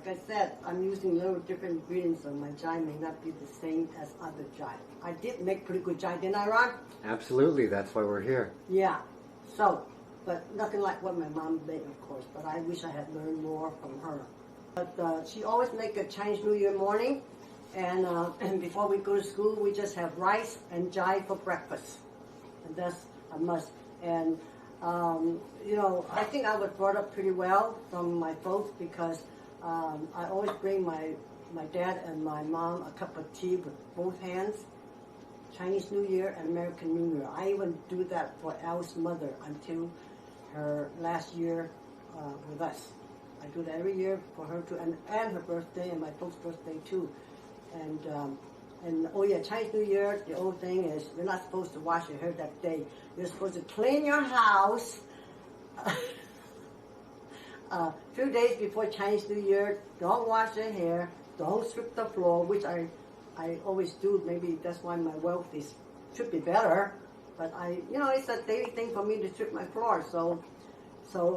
I said, I'm using a little different ingredients, so my jai may not be the same as other jai. I did make pretty good jai, didn't I, Ron? Absolutely, that's why we're here. Yeah. So, but nothing like what my mom made, of course. But I wish I had learned more from her. But she always make a Chinese New Year morning, and before we go to school, we just have rice and jai for breakfast, and that's a must. And you know, I think I was brought up pretty well from my folks because I always bring my dad and my mom a cup of tea with both hands. Chinese New Year and American New Year. I even do that for Al's mother until her last year with us. I do that every year for her too, and her birthday and my folks' birthday too. And oh yeah, Chinese New Year, the old thing is you're not supposed to wash your hair that day. You're supposed to clean your house. A few days before Chinese New Year, don't wash your hair, don't sweep the floor, which I always do. Maybe that's why my wealth should be better. But it's a daily thing for me to sweep my floor. So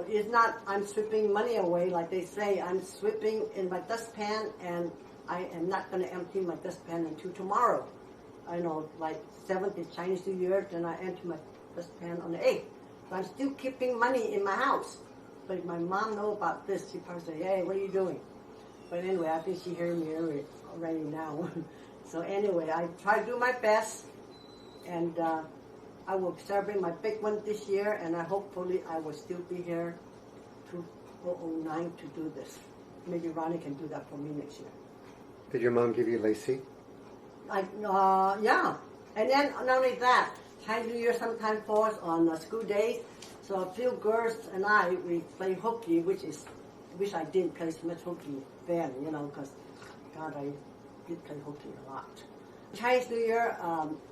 it's not I'm sweeping money away like they say. I'm sweeping in my dustpan, and I am not going to empty my dustpan until tomorrow. I know, like 7th is Chinese New Year, then I empty my dustpan on the 8th. So I'm still keeping money in my house. But if my mom know about this, she probably say, hey, what are you doing? But anyway, I think she heard me already now. So anyway, I try to do my best, and I will celebrate my big one this year, and hopefully I will still be here 2009 to do this. Maybe Ronnie can do that for me next year. Did your mom give you lacey? Yeah. And then not only that, Chinese New Year sometimes falls on school days. So a few girls and we play hooky, which I didn't play so much hooky then, because God, I did play hooky a lot. Chinese New Year,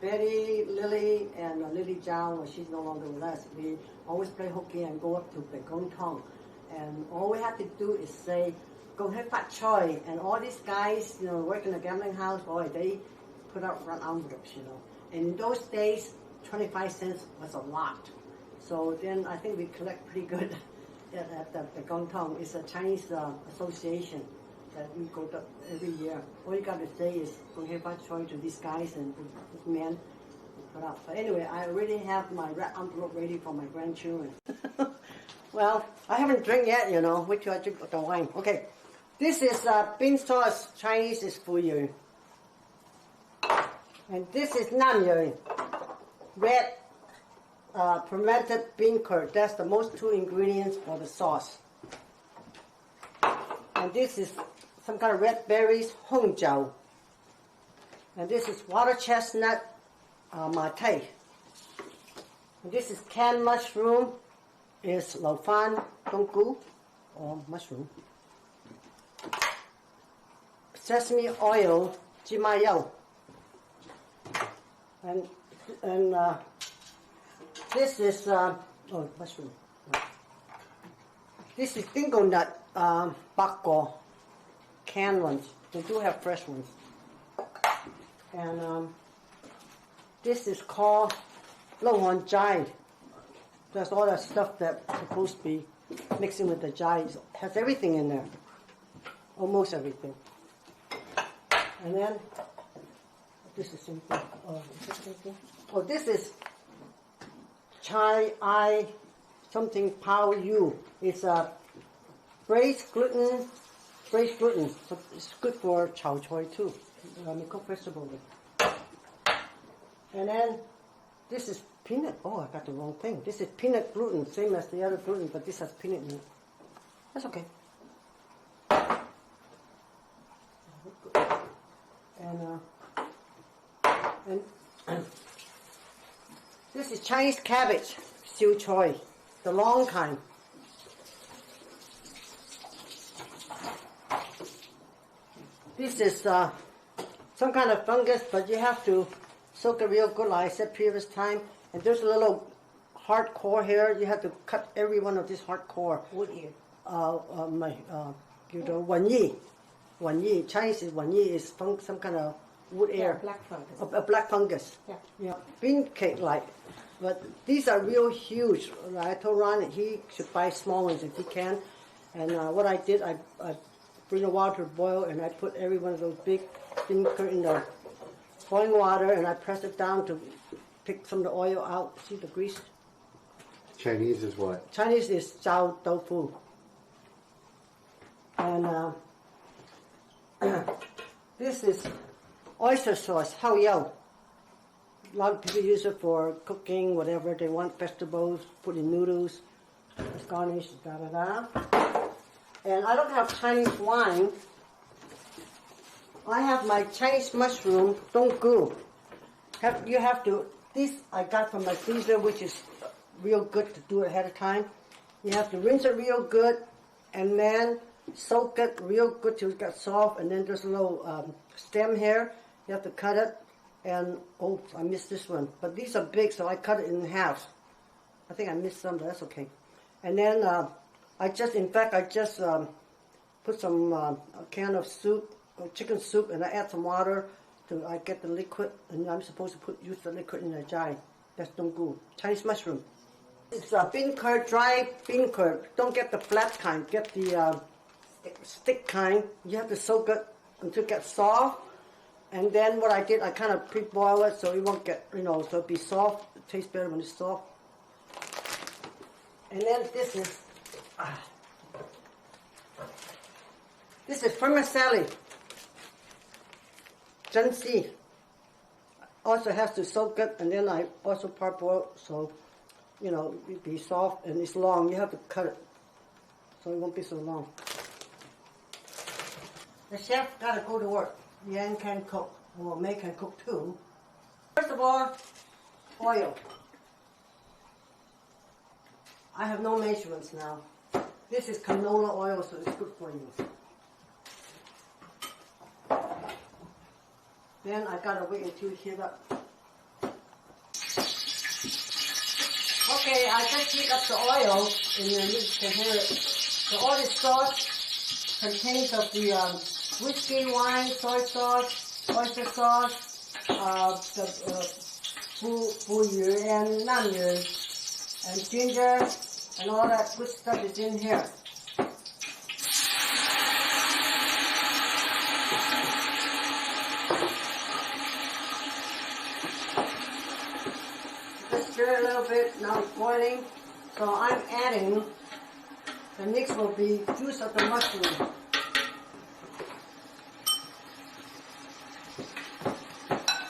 Betty, Lily, and Lily Zhao, well, she's no longer with us. We always play hooky and go up to Gong Tong. And all we have to do is say, Go Hai Fat Choi. And all these guys, work in a gambling house, boy, they put out round envelopes, And in those days, 25 cents was a lot. So then I think we collect pretty good at the Gong Tong. It's a Chinese association that we go to every year. All you got to say is Go Hai Fat Choi to these guys and this man put out. But anyway, I already have my red envelope ready for my grandchildren. Well, I haven't drank yet, Wait till I drink the wine. Okay, this is bean sauce. Chinese is Fu Yu. And this is Nam Yu. Red fermented bean curd. That's the most two ingredients for the sauce. And this is some kind of red berries, Hong Jiao. And this is water chestnut, Ma Tai. And this is canned mushroom, is Lao Fan Dong Gu, or mushroom. Sesame oil, Ji Ma Yao. And this is, mushroom. This is dingo nut, bak go, canned ones. They do have fresh ones. And this is called Lo Hon Jai. That's all that stuff that's supposed to be mixing with the jai. It has everything in there. Almost everything. And then, this is simple. Oh, this is Chai I something Pao Yu. It's a braised gluten. So it's good for chow choy too. Cook vegetable with. And then this is peanut. Oh, I got the wrong thing. This is peanut gluten, same as the other gluten, but this has peanut in it. That's okay. And this is Chinese cabbage, siu choy, the long kind. This is some kind of fungus, but you have to soak it real good, like I said previous time. And there's a little hard core here. You have to cut every one of this hard core. Wood ear. Wan yi. Chinese is wan yi, is some kind of wood ear. Yeah, black fungus. A black fungus. Yeah. Bean cake like. But these are real huge. I told Ron he should buy small ones if he can. And what I did, I bring the water to boil, and I put every one of those big bean curd in the boiling water, and I press it down to take some of the oil out. See the grease? Chinese is what? Chinese is chow tofu. And this is oyster sauce, hao yao. A lot of people use it for cooking, whatever they want, vegetables, put in noodles, garnish, da-da-da. And I don't have Chinese wine. I have my Chinese mushroom, don't go. You have to, this I got from my freezer, which is real good to do ahead of time. You have to rinse it real good, and then soak it real good till it gets soft, and then there's a little stem here. You have to cut it, and oh, I missed this one. But these are big, so I cut it in half. I think I missed some, but that's okay. And then I just put some a can of soup, chicken soup, and I add some water to I get the liquid, and I'm supposed to use the liquid in a jar. That's don't go. Chinese mushroom. It's bean curd, dry bean curd. Don't get the flat kind. Get the stick kind. You have to soak it until it gets soft. And then what I did, I kind of pre-boil it so it won't get, so it'll be soft. It tastes better when it's soft. And then this is vermicelli. Zhenxi. Also has to soak it, and then I also parboil, so it'll be soft, and it's long. You have to cut it so it won't be so long. The chef gotta go to work. Yan can cook, or May can cook too. First of all, oil. I have no measurements now. This is canola oil, so it's good for you. Then I gotta wait until it heat up. Okay, I just heat up the oil, and then you can hear it. So all this sauce contains of the whiskey, wine, soy sauce, oyster sauce, fu yu and nam yu, and ginger, and all that good stuff is in here. Just stir it a little bit. Now it's boiling, so I'm adding. The next will be juice of the mushroom.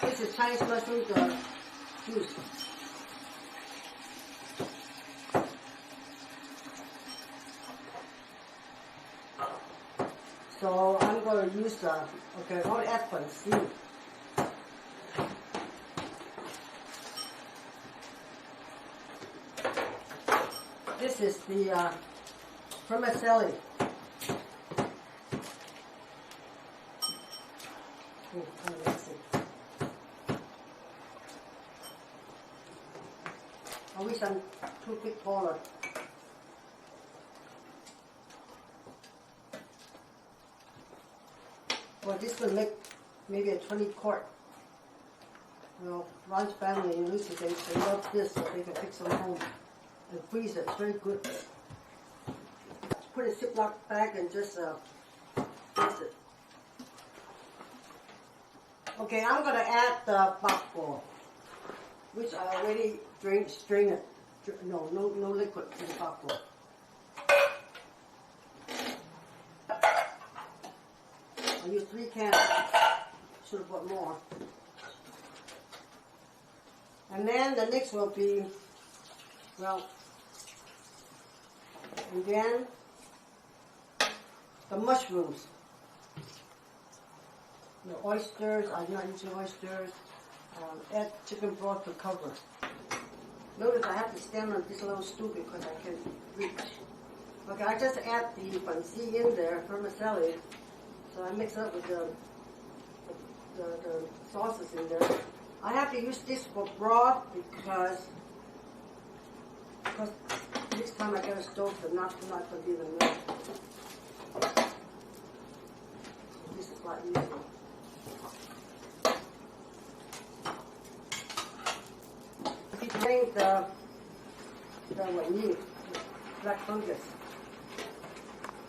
This is Chinese mushroom juice. So I'm going to use okay, I'm going to add fancy. This is the vermicelli. I wish I'm too big taller. Well, this will make maybe a 20 quart. Ron's family in Lucy, they love this, so they can take some home and freeze it. It's very good. Put a Ziploc bag and just freeze it. Okay, I'm going to add the bak bo, which I already strain it. No liquid in the bak bo. I used 3 cans. Should have bought more. And then the next will be, again, the mushrooms. The oysters, I'm not using oysters. Add chicken broth to cover. Notice I have to stand on this little stool because I can't reach. Okay, I just add the fancy in there, vermicelli. So I mix it up with the sauces in there. I have to use this for broth because next time I get a stove, the not going to be the milk. This is not easy. Keep getting the black fungus.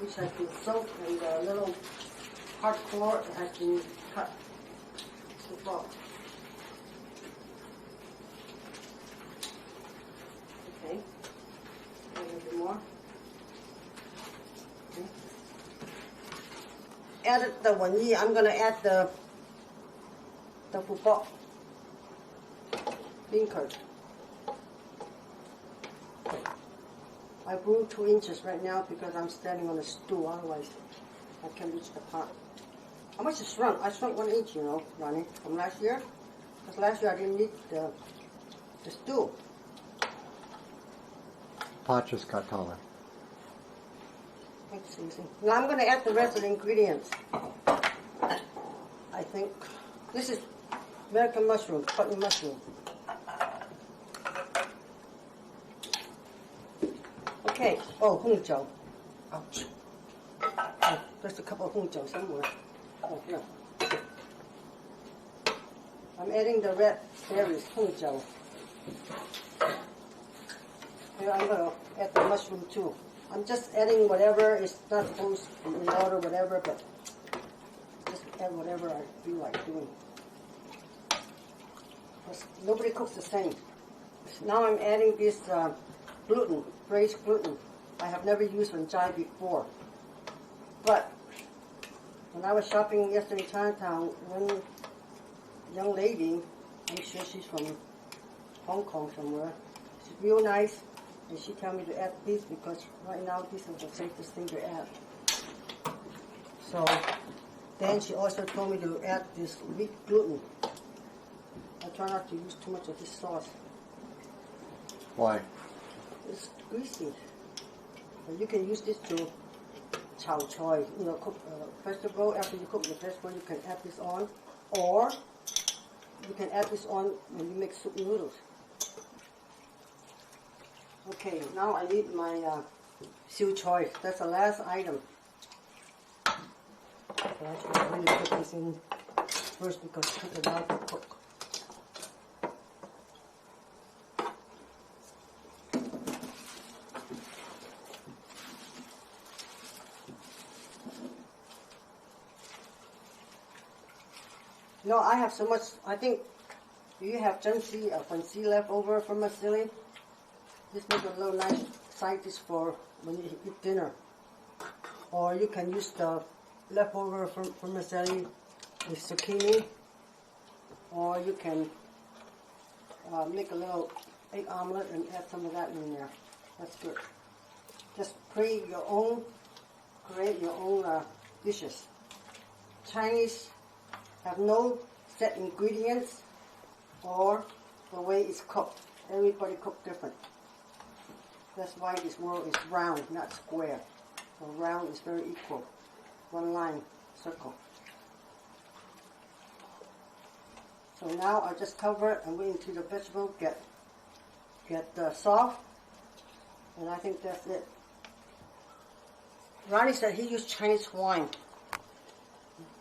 which has been soaked, and the little hard core has been cut so far. Okay, a little bit more. Okay. Added the vanilla. I'm gonna add the bubok bean curd. I grew 2 inches right now because I'm standing on a stool. Otherwise, I can't reach the pot. How much it shrunk? I shrunk 1 inch, you know, Ronnie, from last year. Because last year I didn't need the stool. Pot just got taller. Thanks, Susie. Now I'm going to add the rest of the ingredients. I think this is American mushroom, button mushroom. Okay. Oh, hongjiao. Ouch. Oh, there's a couple of hongjiao somewhere. Oh, here. I'm adding the red berries, hongjiao. Here I'm going to add the mushroom too. I'm just adding whatever is not supposed to be in water, whatever, but just add whatever I feel like doing. Because nobody cooks the same. Now I'm adding this gluten, raised gluten. I have never used vanjai before. But when I was shopping yesterday in Chinatown, one young lady, I'm sure she's from Hong Kong somewhere, she's real nice, and she told me to add this because right now this is the safest thing to add. So then she also told me to add this wheat gluten. I try not to use too much of this sauce. Why? It's greasy. And you can use this to chow choy. You know, cook vegetable. After you cook the vegetable, you can add this on, or you can add this on when you make soup noodles. Okay, now I need my siu choy. That's the last item. But I should really put this in first because it takes a while to cook. No, I have so much. I think you have fancy left over from my silly. Just make a little nice side dish for when you eat dinner. Or you can use the leftover from the silly with zucchini. Or you can make a little egg omelet and add some of that in there. That's good. Just create your own dishes. Chinese have no set ingredients or the way it's cooked. Everybody cooks different. That's why this world is round, not square. So round is very equal. One line, circle. So now I just cover it and wait until the vegetable get soft. And I think that's it. Ronnie said he used Chinese wine.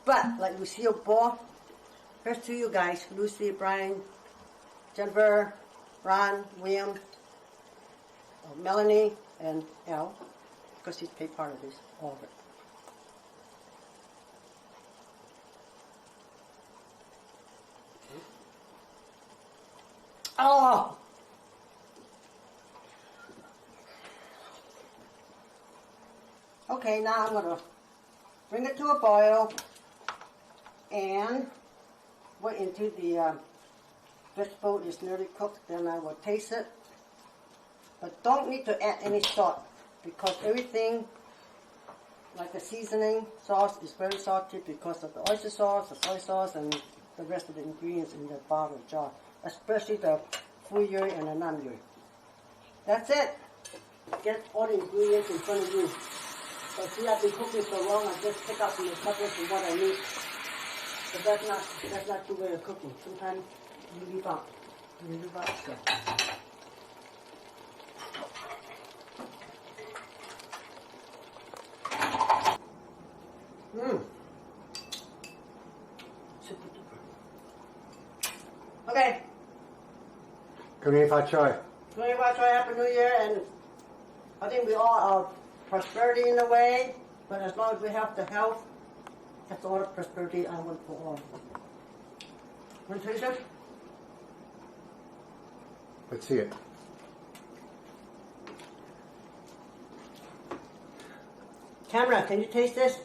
But, like Lucille Ball, here's to you guys, Lucy, Brian, Jennifer, Ron, William, Melanie, and Elle, because she's paid part of this, all of it. Oh! Okay, now I'm going to bring it to a boil and wait until the vegetable is nearly cooked, then I will taste it. But don't need to add any salt because everything, like the seasoning sauce, is very salty because of the oyster sauce, the soy sauce, and the rest of the ingredients in the bottle jar, especially the fuyue and the namyu. That's it. Get all the ingredients in front of you. So see, I've been cooking so long, I just pick up some of the cupboards and what I need. But that's not the way of cooking. Sometimes you leave out stuff. Super duper. Okay. Good evening, Fat Choy. Happy New Year, and I think we all are prosperity in a way, But as long as we have the health, that's all the prosperity I want for all. Want to taste it? Let's see it. Camera, can you taste this?